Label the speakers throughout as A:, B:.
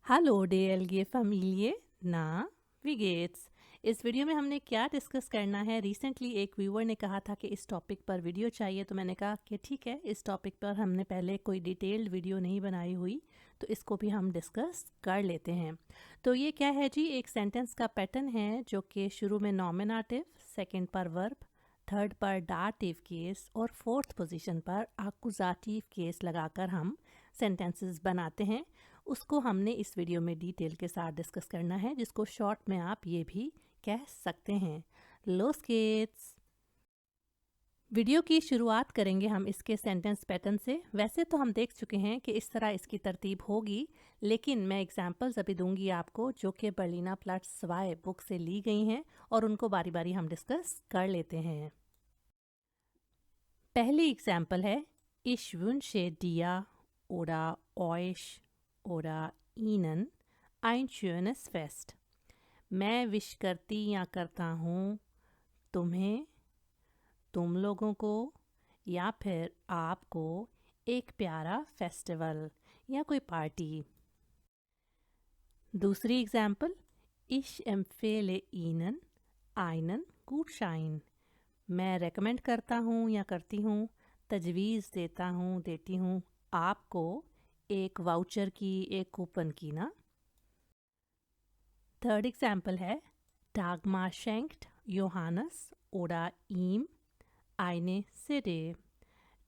A: Hallo DLG Familie, ना wie geht's? इस video में हमने क्या डिस्कस करना है। रिसेंटली एक व्यूअर ने कहा था कि इस टॉपिक पर वीडियो चाहिए, तो मैंने कहा कि ठीक है, इस टॉपिक पर हमने पहले कोई डिटेल्ड वीडियो नहीं बनाई हुई, तो इसको भी हम डिस्कस कर लेते हैं। तो ये क्या है जी, एक सेंटेंस का पैटर्न है जो कि शुरू में नॉमिनेटिव, सेकंड पर वर्ब, थर्ड पर डाटिव केस और फोर्थ पोजीशन पर आकुजाटिव केस लगाकर हम सेंटेंसेस बनाते हैं। उसको हमने इस वीडियो में डिटेल के साथ डिस्कस करना है, जिसको शॉर्ट में आप ये भी कह सकते हैं। लोस किड्स, वीडियो की शुरुआत करेंगे हम इसके सेंटेंस पैटर्न से। वैसे तो हम देख चुके हैं कि इस तरह इसकी तरतीब होगी, लेकिन मैं एग्जांपल्स अभी दूंगी आपको जो कि बर्लिना प्लाट्स वाई बुक से ली गई हैं, और उनको बारी बारी हम डिस्कस कर लेते हैं। पहली एग्जांपल है, Ich wünsche dir oder euch oder ihnen ein schönes Fest। मैं विश करती या करता हूँ तुम्हें, तुम लोगों को या फिर आपको एक प्यारा फेस्टिवल या कोई पार्टी। दूसरी example, Ich empfehle Ihnen einen Gutschein। मैं रेकमेंड करता हूँ या करती हूँ, तजवीज़ देता हूँ, देती हूँ आपको एक वाउचर की, एक कूपन की ना। थर्ड एग्जाम्पल है, Dagmar schenkt Johannes oder ihm eine CD।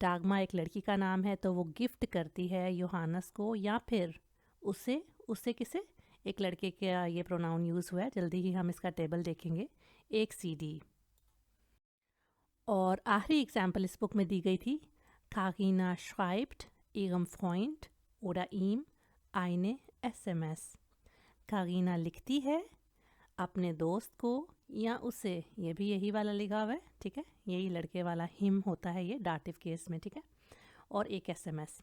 A: डागमा एक लड़की का नाम है, तो वो गिफ्ट करती है योहानस को या फिर उसे। उसे किसे? एक लड़के का ये प्रोनाउन यूज़ हुआ है, जल्दी ही हम इसका टेबल देखेंगे। एक सीडी। और आखिरी एग्जाम्पल इस बुक में दी गई थी, Karina schreibt ihrem Freund oder ihm eine SMS। Karina लिखती है अपने दोस्त को या उसे, ये भी यही वाला लिखा हुआ है, ठीक है, यही लड़के वाला हिम होता है ये डाटिव केस में, ठीक है, और एक एसएमएस।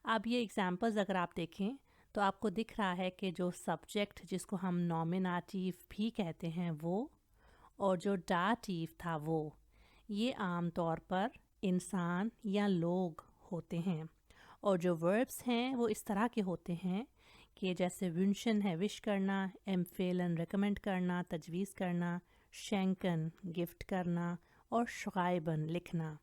A: अब ये एग्जांपल्स अगर आप देखें तो आपको दिख रहा है कि जो सब्जेक्ट जिसको हम नॉमिनेटिव भी कहते हैं वो, और जो डाटिव था वो, ये आम तौर पर इंसान या लोग होते हैं। और जो वर्ब्स हैं वो इस तरह के होते हैं कि जैसे विंशन है विश करना, एम्फेलन रेकमेंड करना, तजवीज़ करना, शेंकन गिफ्ट करना, और शुगाइबन लिखना।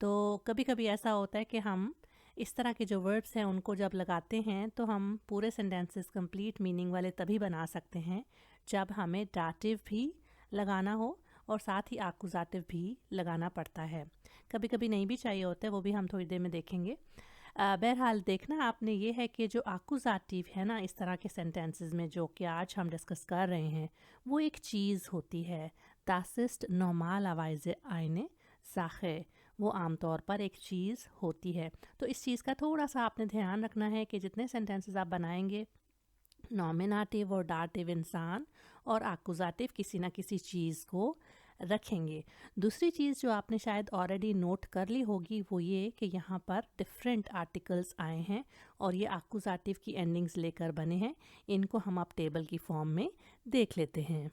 A: तो कभी कभी ऐसा होता है कि हम इस तरह के जो वर्ब्स हैं उनको जब लगाते हैं तो हम पूरे सेंटेंसेस कंप्लीट मीनिंग वाले तभी बना सकते हैं जब हमें डाटिव भी लगाना हो और साथ ही आकुजाटिव भी लगाना पड़ता है। कभी कभी नहीं भी चाहिए होता है, वो भी हम थोड़ी देर में देखेंगे। बहरहाल देखना आपने ये है कि जो आकुजाटिव है ना इस तरह के सेंटेंसेस में जो कि आज हम डिस्कस कर रहे हैं, वो एक चीज़ होती है। Das ist normalerweise eine Sache। वो आमतौर पर एक चीज़ होती है। तो इस चीज़ का थोड़ा सा आपने ध्यान रखना है कि जितने सेंटेंसेस आप बनाएंगे, नॉमिनेटिव और डाटिव इंसान और आकुजाटिव किसी ना किसी चीज़ को रखेंगे। दूसरी चीज़ जो आपने शायद ऑलरेडी नोट कर ली होगी वो ये कि यहाँ पर डिफरेंट आर्टिकल्स आए हैं और ये आकुजाटिव की एंडिंग्स लेकर बने हैं। इनको हम अब टेबल की फॉर्म में देख लेते हैं।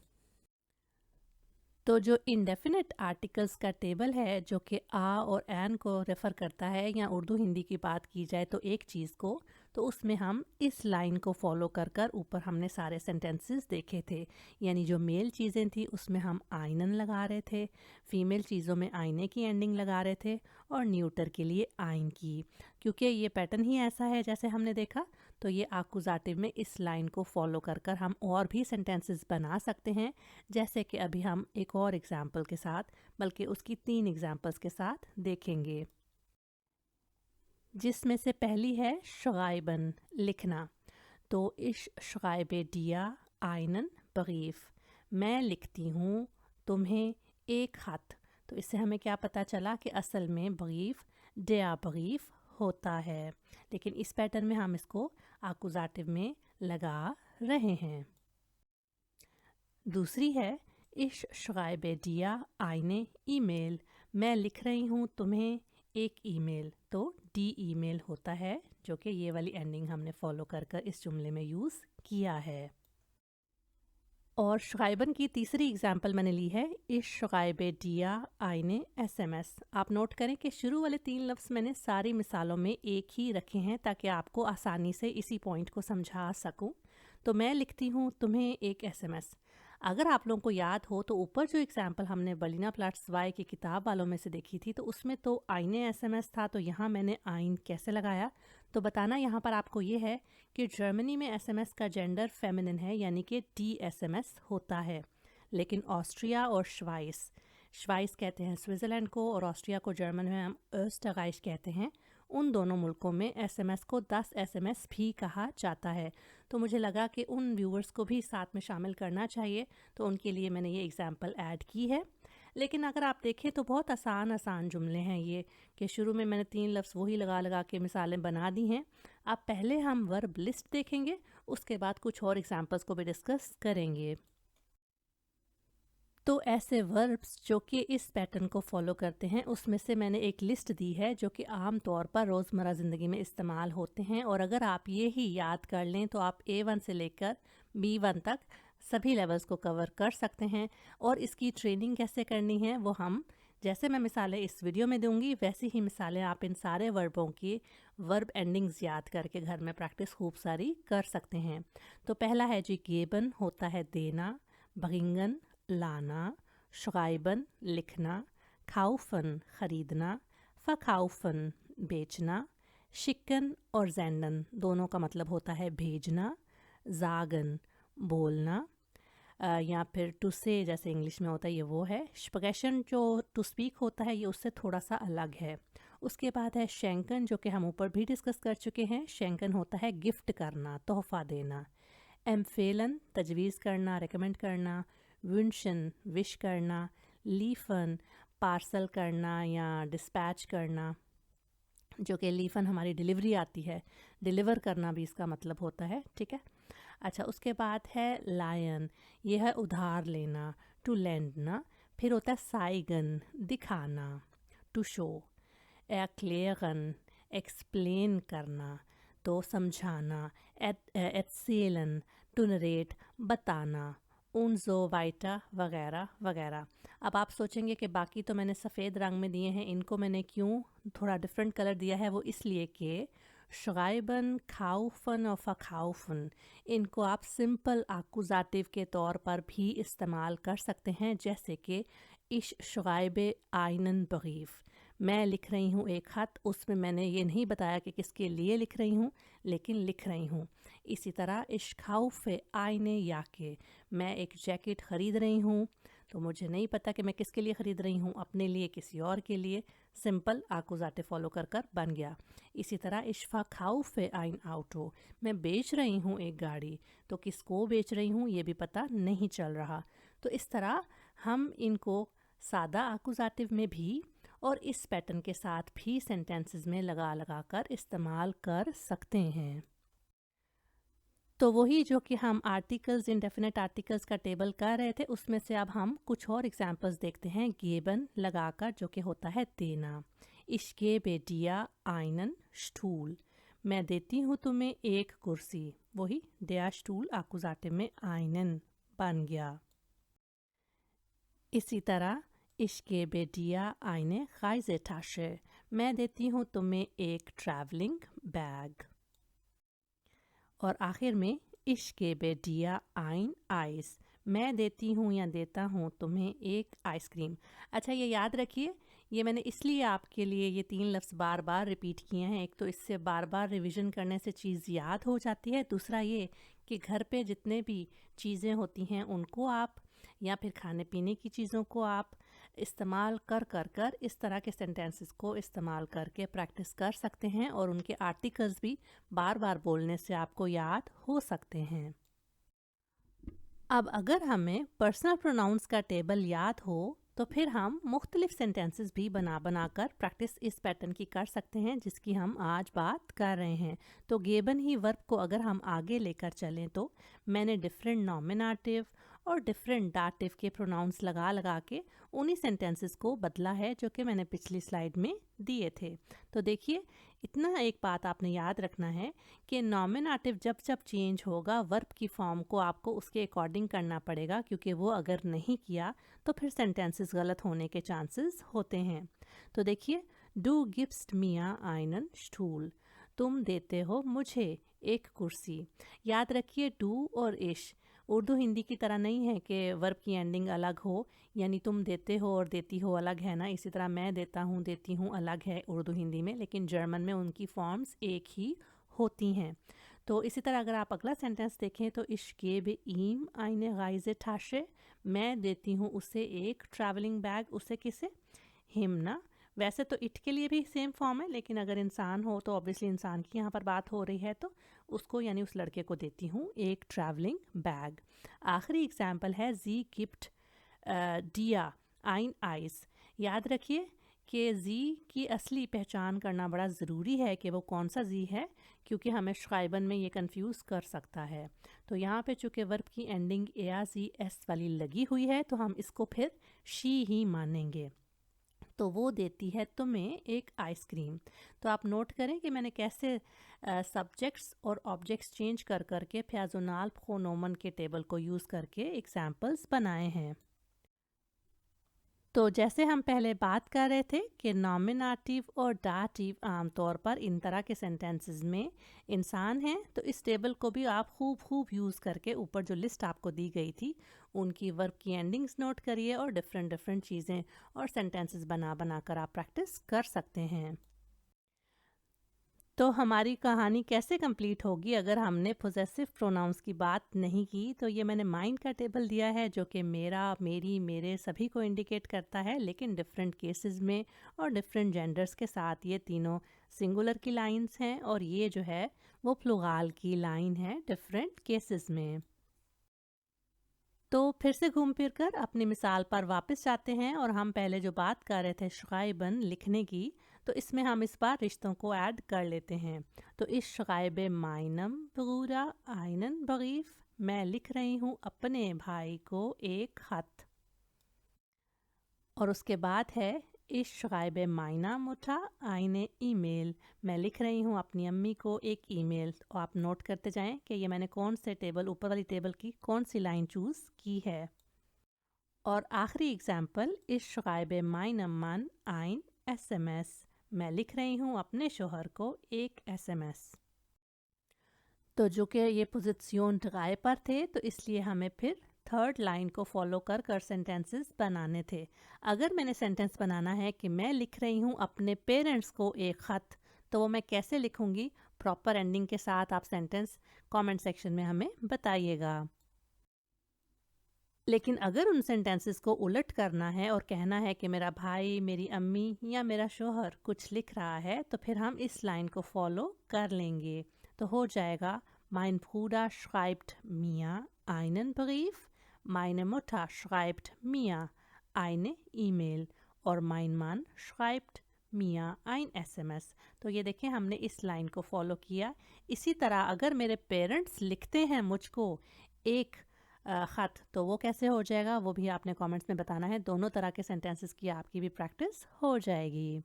A: तो जो इंडेफिनिट आर्टिकल्स का टेबल है जो कि आ और एन को रेफ़र करता है, या उर्दू हिंदी की बात की जाए तो एक चीज़ को, तो उसमें हम इस लाइन को फॉलो कर कर ऊपर हमने सारे सेंटेंसेस देखे थे। यानी जो मेल चीज़ें थी उसमें हम आइनन लगा रहे थे, फीमेल चीज़ों में आईने की एंडिंग लगा रहे थे, और न्यूटर के लिए आइन की। क्योंकि ये पैटर्न ही ऐसा है जैसे हमने देखा, तो ये आकुजाटिव में इस लाइन को फॉलो कर कर हम और भी सेंटेंसेस बना सकते हैं, जैसे कि अभी हम एक और एग्जाम्पल के साथ, बल्कि उसकी 3 एग्जाम्पल्स के साथ देखेंगे, जिसमें से पहली है शुगाइबन लिखना। तो इश शुगाइबे दिया आइनन बरीफ, मैं लिखती हूँ तुम्हें एक खत। तो इससे हमें क्या पता चला कि असल में बरीफ डया बरीफ होता है, लेकिन इस पैटर्न में हम इसको आकुजाटिव में लगा रहे हैं। दूसरी है, इश शुगाइबे दिया आइने ईमेल, मैं लिख रही हूँ तुम्हें एक ईमेल। तो डी ईमेल होता है, जो कि ये वाली एंडिंग हमने फॉलो कर कर इस जुमले में यूज़ किया है। और schreiben की तीसरी एग्जाम्पल मैंने ली है ich schreibe dir eine SMS। आप नोट करें कि शुरू वाले 3 लफ्ज़ मैंने सारी मिसालों में एक ही रखे हैं ताकि आपको आसानी से इसी पॉइंट को समझा सकूं। तो मैं लिखती हूँ तुम्हें एक SMS। अगर आप लोगों को याद हो तो ऊपर जो एग्जाम्पल हमने बलिना प्लाट्सवाई की किताब वालों में से देखी थी तो उसमें तो आइने SMS था, तो यहाँ मैंने आइन कैसे लगाया। तो बताना यहाँ पर आपको ये है कि जर्मनी में SMS का जेंडर फेमिनिन है, यानी कि DSMS होता है। लेकिन ऑस्ट्रिया और श्वाइस कहते हैं स्विट्ज़रलैंड को, और ऑस्ट्रिया को जर्मन में हम österreich कहते हैं। उन दोनों मुल्कों में SMS को 10 SMS भी कहा जाता है। तो मुझे लगा कि उन व्यूवर्स को भी साथ में शामिल करना चाहिए, तो उनके लिए मैंने ये एग्जाम्पल ऐड की है। लेकिन अगर आप देखें तो बहुत आसान जुमले हैं ये, कि शुरू में मैंने 3 लफ्ज़ वही लगा लगा के मिसालें बना दी हैं। अब पहले हम वर्ब लिस्ट देखेंगे, उसके बाद कुछ और एग्जाम्पल्स को भी डिस्कस करेंगे। तो ऐसे वर्ब्स जो कि इस पैटर्न को फॉलो करते हैं उसमें से मैंने एक लिस्ट दी है जो कि आम तौर पर रोज़मर्रा ज़िंदगी में इस्तेमाल होते हैं, और अगर आप ये ही याद कर लें तो आप A1 से लेकर B1 तक सभी लेवल्स को कवर कर सकते हैं। और इसकी ट्रेनिंग कैसे करनी है वो हम, जैसे मैं मिसालें इस वीडियो में दूंगी वैसी ही मिसालें आप इन सारे वर्बों की वर्ब एंडिंग्स याद करके घर में प्रैक्टिस खूब सारी कर सकते हैं। तो पहला है जी गेबन, होता है देना, बरिंगन लाना, schreiben लिखना, kaufen खरीदना, verkaufen बेचना, schicken और senden दोनों का मतलब होता है भेजना, sagen बोलना, या फिर टू से जैसे इंग्लिश में होता है ये वो है। स्प्रेशन जो टू स्पीक होता है ये उससे थोड़ा सा अलग है। उसके बाद है शेंकन, जो कि हम ऊपर भी डिस्कस कर चुके हैं। शेंकन होता है गिफ्ट करना, तोहफा देना। एम्फेलन तजवीज़ करना, रिकमेंड करना। वुंशन विश करना। लीफन पार्सल करना या डिस्पैच करना, जो कि लीफन हमारी डिलीवरी आती है, डिलीवर करना भी इसका मतलब होता है, ठीक है। अच्छा, उसके बाद है लायन, ये है उधार लेना, टू लेंड ना। फिर होता है साइगन दिखाना, टू शो। erklären एक्सप्लेन करना, तो समझाना। erzählen टू नरेट बताना। und so weiter वगैरह वगैरह। अब आप सोचेंगे कि बाकी तो मैंने सफ़ेद रंग में दिए हैं, इनको मैंने क्यों थोड़ा डिफरेंट कलर दिया है, वो इसलिए कि schreiben, kaufen और verkaufen इनको आप सिंपल आकुजाटिव के तौर पर भी इस्तेमाल कर सकते हैं, जैसे कि ich schreibe einen Brief, मैं लिख रही हूँ एक ख़त। उसमें मैंने ये नहीं बताया कि किसके लिए लिख रही हूँ, लेकिन लिख रही हूँ। इसी तरह ich kaufe eine Jacke, मैं एक जैकेट ख़रीद रही हूँ, तो मुझे नहीं पता कि मैं किसके लिए ख़रीद रही हूँ, अपने लिए किसी और के लिए। सिंपल आकुजाटे फॉलो कर कर बन गया। इसी तरह ich verkaufe ein Auto, मैं बेच रही हूँ एक गाड़ी, तो किसको बेच रही हूँ ये भी पता नहीं चल रहा। तो इस तरह हम इनको सादा आकुजाटिव में भी और इस पैटर्न के साथ भी सेंटेंसेस में लगा लगा कर इस्तेमाल कर सकते हैं। तो वही जो कि हम आर्टिकल्स, इंडेफिनेट आर्टिकल्स का टेबल कर रहे थे, उसमें से अब हम कुछ और एग्जांपल्स देखते हैं गेबन लगाकर, जो कि होता है देना। Ich gebe dir einen Stuhl, मैं देती हूँ तुम्हें एक कुर्सी। वही der Stuhl आकुजाटे में einen बन गया। इसी तरह Ich gebe dir eine Reisetasche, मैं देती हूँ तुम्हें एक ट्रैवलिंग बैग। और आखिर में Ich gebe dir ein Eis, मैं देती हूँ या देता हूँ तुम्हें एक आइसक्रीम। अच्छा, ये याद रखिए, ये मैंने इसलिए आपके लिए ये 3 लफ्ज़ बार बार रिपीट किए हैं। एक तो इससे बार बार रिवीजन करने से चीज़ याद हो जाती है, दूसरा ये कि घर पे जितने भी चीज़ें होती हैं उनको आप, या फिर खाने पीने की चीज़ों को आप इस्तेमाल कर कर कर इस तरह के सेंटेंसेस को इस्तेमाल करके प्रैक्टिस कर सकते हैं, और उनके आर्टिकल्स भी बार बार बोलने से आपको याद हो सकते हैं। अब अगर हमें पर्सनल प्रोनाउंस का टेबल याद हो तो फिर हम मुख्तलिफ सेंटेंसेस भी बना बना कर प्रैक्टिस इस पैटर्न की कर सकते हैं जिसकी हम आज बात कर रहे हैं। तो गेबन ही वर्ब को अगर हम आगे लेकर चलें तो मैंने डिफरेंट नॉमिनेटिव और डिफरेंट दाटिव के प्रोनाउंस लगा लगा के उन्हीं सेंटेंसेस को बदला है जो कि मैंने पिछली स्लाइड में दिए थे। तो देखिए, इतना एक बात आपने याद रखना है कि नॉमिनेटिव जब जब चेंज होगा वर्ब की फॉर्म को आपको उसके अकॉर्डिंग करना पड़ेगा, क्योंकि वो अगर नहीं किया तो फिर सेंटेंसेस गलत होने के चांसेस होते हैं। तो देखिए, डू गिव्स्ट मिया आइनन स्टूल, तुम देते हो मुझे एक कुर्सी। याद रखिए, डू और इश उर्दू हिंदी की तरह नहीं है कि वर्ब की एंडिंग अलग हो, यानी तुम देते हो और देती हो अलग है ना, इसी तरह मैं देता हूँ देती हूँ अलग है उर्दू हिंदी में, लेकिन जर्मन में उनकी फॉर्म्स एक ही होती हैं। तो इसी तरह अगर आप अगला सेंटेंस देखें तो इश गेबे ईम आइने गाइजे ठाशे, मैं देती हूँ उसे एक ट्रैवलिंग बैग, उसे किसे, हिम ना। वैसे तो इट के लिए भी सेम फॉर्म है, लेकिन अगर इंसान हो तो ऑब्वियसली इंसान की यहाँ पर बात हो रही है, तो उसको यानी उस लड़के को देती हूँ एक ट्रैवलिंग बैग। आखिरी एग्जाम्पल है जी गिफ्ट डिया आइन आइस। याद रखिए कि जी की असली पहचान करना बड़ा ज़रूरी है कि वो कौन सा जी है, क्योंकि हमें शाइबन में ये कंफ्यूज कर सकता है। तो यहाँ पे चूँकि वर्ब की एंडिंग ए या जी एस वाली लगी हुई है तो हम इसको फिर शी ही मानेंगे। तो वो देती है तुम्हें एक आइसक्रीम। तो आप नोट करें कि मैंने कैसे सब्जेक्ट्स और ऑब्जेक्ट्स चेंज कर करके फ्याजुनाल फोनोमन के टेबल को यूज़ करके एग्जाम्पल्स बनाए हैं। तो जैसे हम पहले बात कर रहे थे कि नॉमिनेटिव और डाटिव आमतौर पर इन तरह के सेंटेंसेस में इंसान हैं, तो इस टेबल को भी आप खूब यूज़ करके ऊपर जो लिस्ट आपको दी गई थी उनकी वर्ब की एंडिंग्स नोट करिए और डिफरेंट चीज़ें और सेंटेंसेस बना कर आप प्रैक्टिस कर सकते हैं। तो हमारी कहानी कैसे कंप्लीट होगी अगर हमने पोजेसिव प्रोनाउंस की बात नहीं की? तो ये मैंने माइंड का टेबल दिया है जो कि मेरा, मेरी, मेरे सभी को इंडिकेट करता है, लेकिन डिफरेंट केसेस में और डिफरेंट जेंडर्स के साथ। ये तीनों सिंगुलर की लाइंस हैं और ये जो है वो प्लुराल की लाइन है डिफरेंट केसेस में। तो फिर से घूम फिर कर अपनी मिसाल पर वापस जाते हैं और हम पहले जो बात कर रहे थे शाइबन लिखने की, तो इसमें हम इस बार रिश्तों को ऐड कर लेते हैं। तो इस शाइबे माइनम बगूरा आइनन बगीफ, मैं लिख रही हूँ अपने भाई को एक खत। और उसके बाद है इस शाइबे माइना मुठा आइने ईमेल, मैं लिख रही हूँ अपनी अम्मी को एक ईमेल। तो आप नोट करते जाएं कि ये मैंने कौन से टेबल, ऊपर वाली टेबल की कौन सी लाइन चूज़ की है। और आखिरी एग्जाम्पल इस शाइबे माइनम मन आइन SMS, मैं लिख रही हूँ अपने शोहर को एक SMS। तो जो कि ये पोजिशन ड्राई पर थे, तो इसलिए हमें फिर थर्ड लाइन को फॉलो कर कर सेंटेंसेस बनाने थे। अगर मैंने सेंटेंस बनाना है कि मैं लिख रही हूँ अपने पेरेंट्स को एक ख़त, तो वो मैं कैसे लिखूँगी प्रॉपर एंडिंग के साथ? आप सेंटेंस कमेंट सेक्शन में हमें बताइएगा। लेकिन अगर उन सेंटेंसेस को उलट करना है और कहना है कि मेरा भाई, मेरी अम्मी या मेरा शोहर कुछ लिख रहा है, तो फिर हम इस लाइन को फॉलो कर लेंगे। तो हो जाएगा mein Bruder schreibt mir einen Brief, meine Mutter schreibt mir eine E-Mail और mein Mann schreibt mir ein SMS। तो ये देखें, हमने इस लाइन को फॉलो किया। इसी तरह अगर मेरे पेरेंट्स लिखते हैं मुझको एक ख़त, तो वो कैसे हो जाएगा वो भी आपने कमेंट्स में बताना है। दोनों तरह के सेंटेंसेस की आपकी भी प्रैक्टिस हो जाएगी।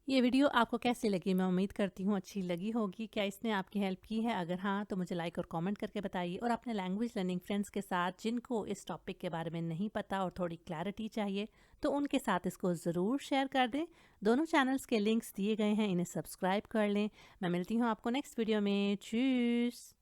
A: ये वीडियो आपको कैसी लगी? मैं उम्मीद करती हूँ अच्छी लगी होगी। क्या इसने आपकी हेल्प की है? अगर हाँ तो मुझे लाइक और कमेंट करके बताइए, और अपने लैंग्वेज लर्निंग फ्रेंड्स के साथ जिनको इस टॉपिक के बारे में नहीं पता और थोड़ी क्लैरिटी चाहिए, तो उनके साथ इसको ज़रूर शेयर कर दें। दोनों चैनल्स के लिंक्स दिए गए हैं, इन्हें सब्सक्राइब कर लें। मैं मिलती हूँ आपको नेक्स्ट वीडियो में। चूस।